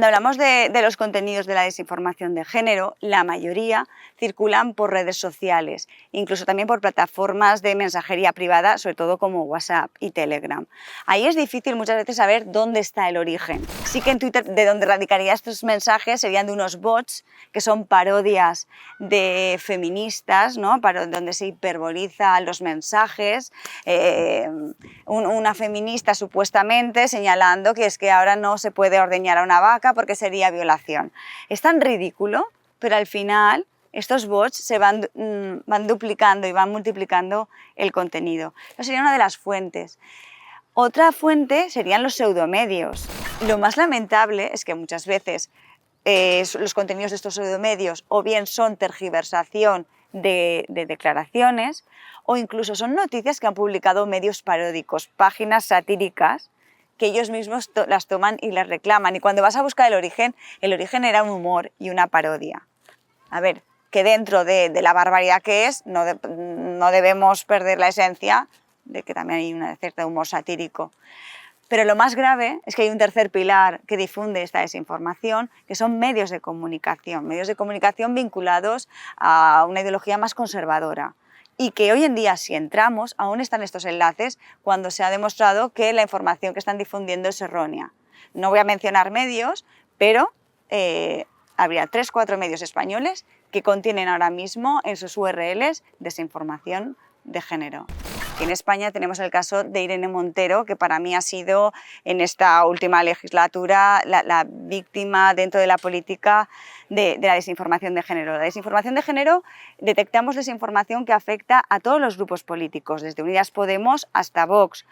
Cuando hablamos de los contenidos de la desinformación de género, la mayoría circulan por redes sociales, incluso también por plataformas de mensajería privada, sobre todo como WhatsApp y Telegram. Ahí es difícil muchas veces saber dónde está el origen. Sí que en Twitter, de donde radicarían estos mensajes, serían de unos bots que son parodias de feministas, ¿no? Donde se hiperbolizan los mensajes, una feminista supuestamente señalando que es que ahora no se puede ordeñar a una vaca porque sería violación. Es tan ridículo, pero al final estos bots se van duplicando y van multiplicando el contenido. Eso sería una de las fuentes. Otra fuente serían los pseudomedios. Lo más lamentable es que muchas veces los contenidos de estos pseudomedios o bien son tergiversación de declaraciones o incluso son noticias que han publicado medios paródicos, páginas satíricas que ellos mismos las toman y las reclaman. Y cuando vas a buscar el origen era un humor y una parodia. A ver, que dentro de la barbaridad que es, no debemos perder la esencia de que también hay un cierto humor satírico. Pero lo más grave es que hay un tercer pilar que difunde esta desinformación, que son medios de comunicación vinculados a una ideología más conservadora. Y que hoy en día, si entramos, aún están estos enlaces cuando se ha demostrado que la información que están difundiendo es errónea. No voy a mencionar medios, pero habría 3 o 4 medios españoles que contienen ahora mismo en sus URLs desinformación de género. En España tenemos el caso de Irene Montero, que para mí ha sido en esta última legislatura la víctima dentro de la política de la desinformación de género. La desinformación de género, detectamos desinformación que afecta a todos los grupos políticos, desde Unidas Podemos hasta Vox,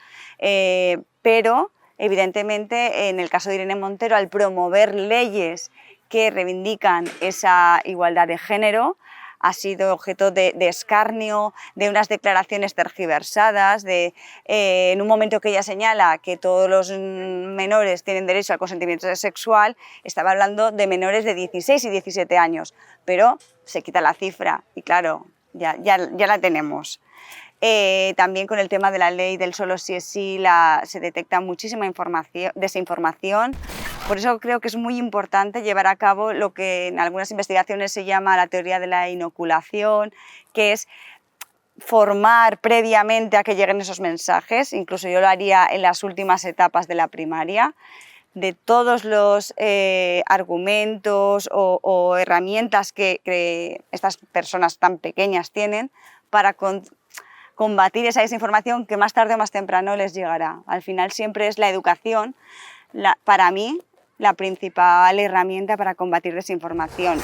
pero evidentemente en el caso de Irene Montero, al promover leyes que reivindican esa igualdad de género, ha sido objeto de escarnio, de unas declaraciones tergiversadas, en un momento que ella señala que todos los menores tienen derecho al consentimiento sexual, estaba hablando de menores de 16 y 17 años, pero se quita la cifra y claro, ya la tenemos. También con el tema de la ley del solo sí es sí se detecta muchísima desinformación. Por eso creo que es muy importante llevar a cabo lo que en algunas investigaciones se llama la teoría de la inoculación, que es formar previamente a que lleguen esos mensajes, incluso yo lo haría en las últimas etapas de la primaria, de todos los argumentos o herramientas que estas personas tan pequeñas tienen para combatir esa desinformación que más tarde o más temprano les llegará. Al final siempre es la educación, para mí, la principal herramienta para combatir desinformación.